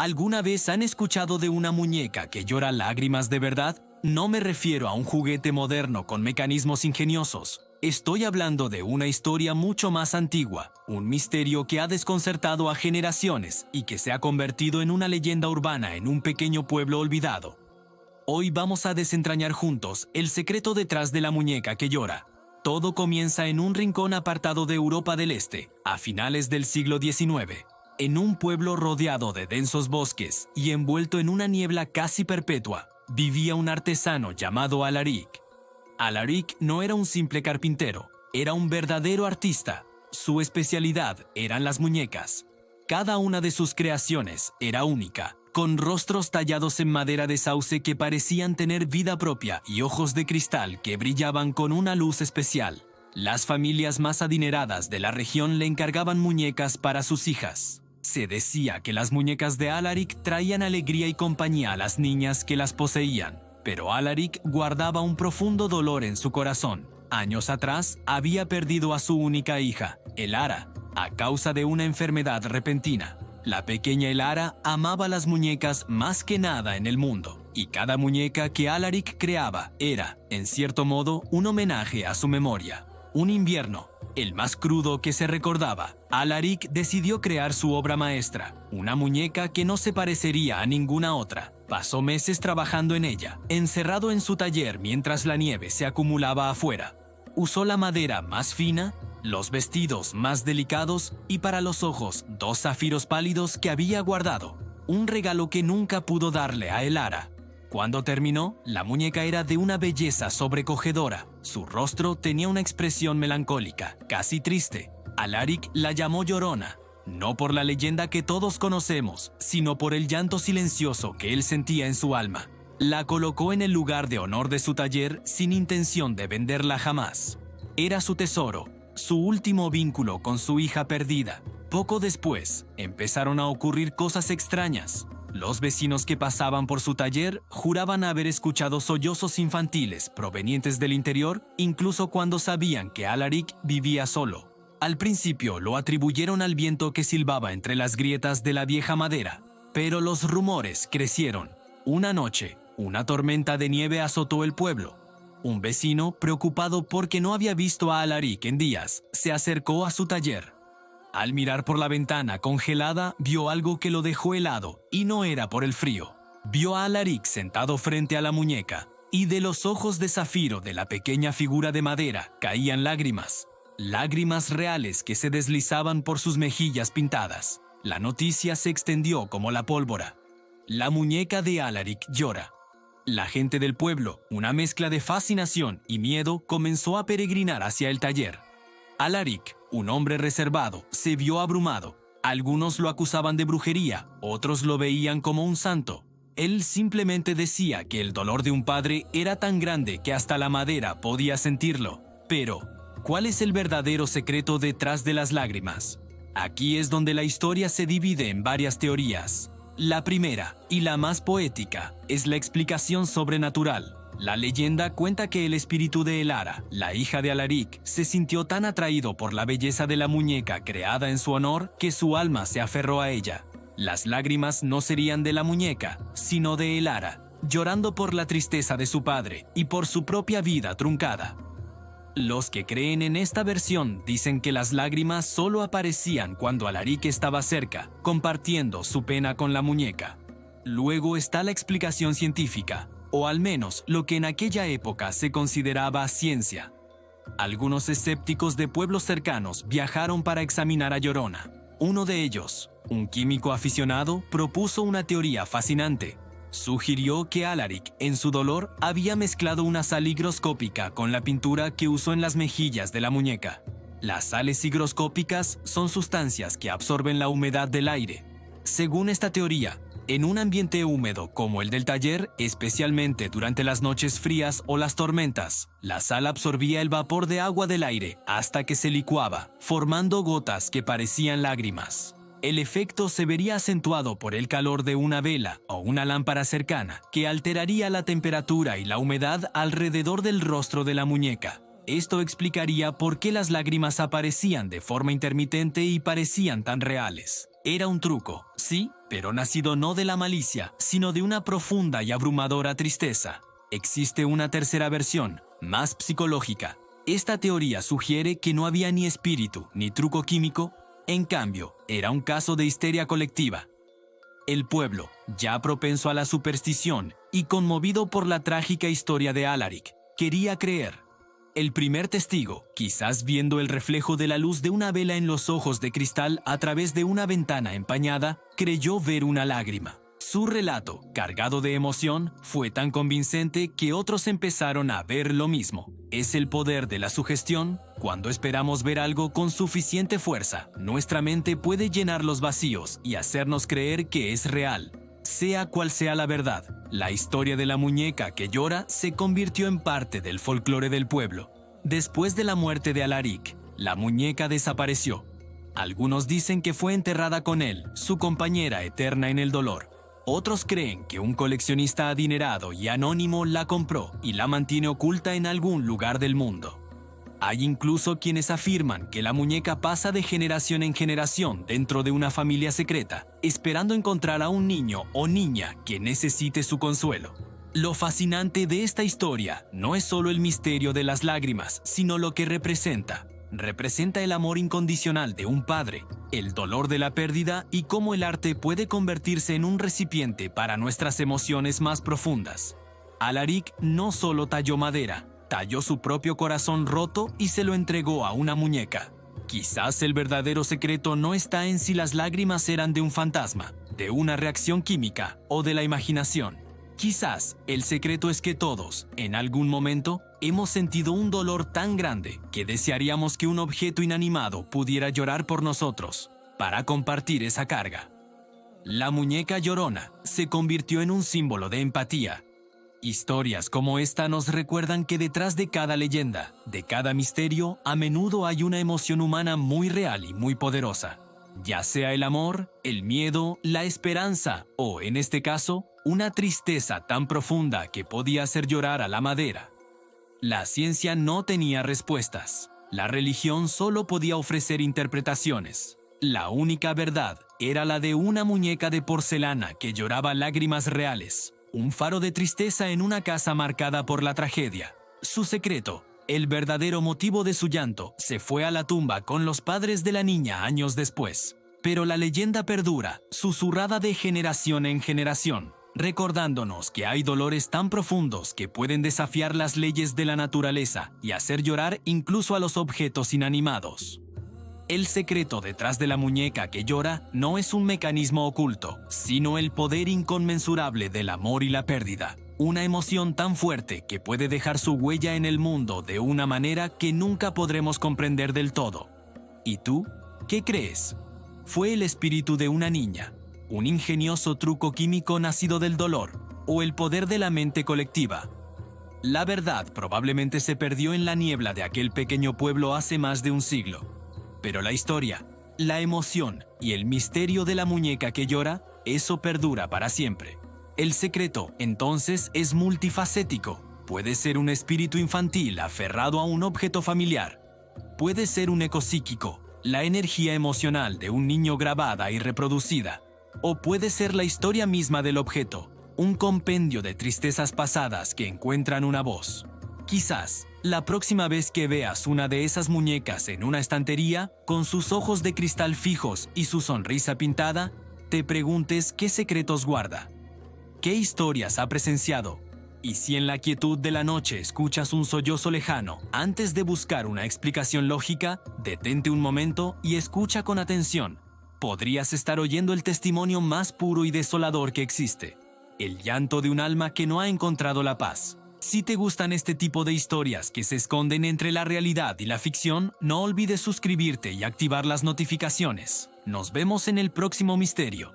¿Alguna vez han escuchado de una muñeca que llora lágrimas de verdad? No me refiero a un juguete moderno con mecanismos ingeniosos. Estoy hablando de una historia mucho más antigua, un misterio que ha desconcertado a generaciones y que se ha convertido en una leyenda urbana en un pequeño pueblo olvidado. Hoy vamos a desentrañar juntos el secreto detrás de la muñeca que llora. Todo comienza en un rincón apartado de Europa del Este, a finales del siglo XIX. En un pueblo rodeado de densos bosques y envuelto en una niebla casi perpetua, vivía un artesano llamado Alaric. Alaric no era un simple carpintero, era un verdadero artista. Su especialidad eran las muñecas. Cada una de sus creaciones era única, con rostros tallados en madera de sauce que parecían tener vida propia y ojos de cristal que brillaban con una luz especial. Las familias más adineradas de la región le encargaban muñecas para sus hijas. Se decía que las muñecas de Alaric traían alegría y compañía a las niñas que las poseían, pero Alaric guardaba un profundo dolor en su corazón. Años atrás había perdido a su única hija, Elara, a causa de una enfermedad repentina. La pequeña Elara amaba las muñecas más que nada en el mundo, y cada muñeca que Alaric creaba era, en cierto modo, un homenaje a su memoria. Un invierno, el más crudo que se recordaba, Alaric decidió crear su obra maestra, una muñeca que no se parecería a ninguna otra. Pasó meses trabajando en ella, encerrado en su taller mientras la nieve se acumulaba afuera. Usó la madera más fina, los vestidos más delicados y para los ojos 2 zafiros pálidos que había guardado, un regalo que nunca pudo darle a Elara. Cuando terminó, la muñeca era de una belleza sobrecogedora. Su rostro tenía una expresión melancólica, casi triste. Alaric la llamó Llorona, no por la leyenda que todos conocemos, sino por el llanto silencioso que él sentía en su alma. La colocó en el lugar de honor de su taller sin intención de venderla jamás. Era su tesoro, su último vínculo con su hija perdida. Poco después, empezaron a ocurrir cosas extrañas. Los vecinos que pasaban por su taller juraban haber escuchado sollozos infantiles provenientes del interior, incluso cuando sabían que Alaric vivía solo. Al principio lo atribuyeron al viento que silbaba entre las grietas de la vieja madera, pero los rumores crecieron. Una noche, una tormenta de nieve azotó el pueblo. Un vecino, preocupado porque no había visto a Alaric en días, se acercó a su taller. Al mirar por la ventana congelada, vio algo que lo dejó helado, y no era por el frío. Vio a Alaric sentado frente a la muñeca, y de los ojos de zafiro de la pequeña figura de madera caían lágrimas. Lágrimas reales que se deslizaban por sus mejillas pintadas. La noticia se extendió como la pólvora. La muñeca de Alaric llora. La gente del pueblo, una mezcla de fascinación y miedo, comenzó a peregrinar hacia el taller. Alaric, un hombre reservado, se vio abrumado. Algunos lo acusaban de brujería, otros lo veían como un santo. Él simplemente decía que el dolor de un padre era tan grande que hasta la madera podía sentirlo. Pero, ¿cuál es el verdadero secreto detrás de las lágrimas? Aquí es donde la historia se divide en varias teorías. La primera, y la más poética, es la explicación sobrenatural. La leyenda cuenta que el espíritu de Elara, la hija de Alaric, se sintió tan atraído por la belleza de la muñeca creada en su honor que su alma se aferró a ella. Las lágrimas no serían de la muñeca, sino de Elara, llorando por la tristeza de su padre y por su propia vida truncada. Los que creen en esta versión dicen que las lágrimas solo aparecían cuando Alaric estaba cerca, compartiendo su pena con la muñeca. Luego está la explicación científica, o al menos lo que en aquella época se consideraba ciencia. Algunos escépticos de pueblos cercanos viajaron para examinar a Llorona. Uno de ellos, un químico aficionado, propuso una teoría fascinante. Sugirió que Alaric, en su dolor, había mezclado una sal higroscópica con la pintura que usó en las mejillas de la muñeca. Las sales higroscópicas son sustancias que absorben la humedad del aire. Según esta teoría, en un ambiente húmedo como el del taller, especialmente durante las noches frías o las tormentas, la sal absorbía el vapor de agua del aire hasta que se licuaba, formando gotas que parecían lágrimas. El efecto se vería acentuado por el calor de una vela o una lámpara cercana, que alteraría la temperatura y la humedad alrededor del rostro de la muñeca. Esto explicaría por qué las lágrimas aparecían de forma intermitente y parecían tan reales. Era un truco, sí, pero nacido no de la malicia, sino de una profunda y abrumadora tristeza. Existe una tercera versión, más psicológica. Esta teoría sugiere que no había ni espíritu ni truco químico, en cambio, era un caso de histeria colectiva. El pueblo, ya propenso a la superstición y conmovido por la trágica historia de Alaric, quería creer. El primer testigo, quizás viendo el reflejo de la luz de una vela en los ojos de cristal a través de una ventana empañada, creyó ver una lágrima. Su relato, cargado de emoción, fue tan convincente que otros empezaron a ver lo mismo. Es el poder de la sugestión. Cuando esperamos ver algo con suficiente fuerza, nuestra mente puede llenar los vacíos y hacernos creer que es real. Sea cual sea la verdad, la historia de la muñeca que llora se convirtió en parte del folclore del pueblo. Después de la muerte de Alaric, la muñeca desapareció. Algunos dicen que fue enterrada con él, su compañera eterna en el dolor. Otros creen que un coleccionista adinerado y anónimo la compró y la mantiene oculta en algún lugar del mundo. Hay incluso quienes afirman que la muñeca pasa de generación en generación dentro de una familia secreta, esperando encontrar a un niño o niña que necesite su consuelo. Lo fascinante de esta historia no es solo el misterio de las lágrimas, sino lo que representa. Representa el amor incondicional de un padre, el dolor de la pérdida y cómo el arte puede convertirse en un recipiente para nuestras emociones más profundas. Alaric no solo talló madera, talló su propio corazón roto y se lo entregó a una muñeca. Quizás el verdadero secreto no está en si las lágrimas eran de un fantasma, de una reacción química o de la imaginación. Quizás el secreto es que todos, en algún momento, hemos sentido un dolor tan grande que desearíamos que un objeto inanimado pudiera llorar por nosotros, para compartir esa carga. La muñeca llorona se convirtió en un símbolo de empatía. Historias como esta nos recuerdan que detrás de cada leyenda, de cada misterio, a menudo hay una emoción humana muy real y muy poderosa. Ya sea el amor, el miedo, la esperanza o, en este caso, una tristeza tan profunda que podía hacer llorar a la madera. La ciencia no tenía respuestas. La religión solo podía ofrecer interpretaciones. La única verdad era la de una muñeca de porcelana que lloraba lágrimas reales. Un faro de tristeza en una casa marcada por la tragedia. Su secreto, el verdadero motivo de su llanto, se fue a la tumba con los padres de la niña años después. Pero la leyenda perdura, susurrada de generación en generación, recordándonos que hay dolores tan profundos que pueden desafiar las leyes de la naturaleza y hacer llorar incluso a los objetos inanimados. El secreto detrás de la muñeca que llora no es un mecanismo oculto, sino el poder inconmensurable del amor y la pérdida. Una emoción tan fuerte que puede dejar su huella en el mundo de una manera que nunca podremos comprender del todo. ¿Y tú? ¿Qué crees? ¿Fue el espíritu de una niña, un ingenioso truco químico nacido del dolor, o el poder de la mente colectiva? La verdad probablemente se perdió en la niebla de aquel pequeño pueblo hace más de un siglo. Pero la historia, la emoción y el misterio de la muñeca que llora, eso perdura para siempre. El secreto, entonces, es multifacético. Puede ser un espíritu infantil aferrado a un objeto familiar. Puede ser un eco psíquico, la energía emocional de un niño grabada y reproducida. O puede ser la historia misma del objeto, un compendio de tristezas pasadas que encuentran una voz. Quizás, la próxima vez que veas una de esas muñecas en una estantería, con sus ojos de cristal fijos y su sonrisa pintada, te preguntes qué secretos guarda, qué historias ha presenciado, y si en la quietud de la noche escuchas un sollozo lejano, antes de buscar una explicación lógica, detente un momento y escucha con atención. Podrías estar oyendo el testimonio más puro y desolador que existe, el llanto de un alma que no ha encontrado la paz. Si te gustan este tipo de historias que se esconden entre la realidad y la ficción, no olvides suscribirte y activar las notificaciones. Nos vemos en el próximo misterio.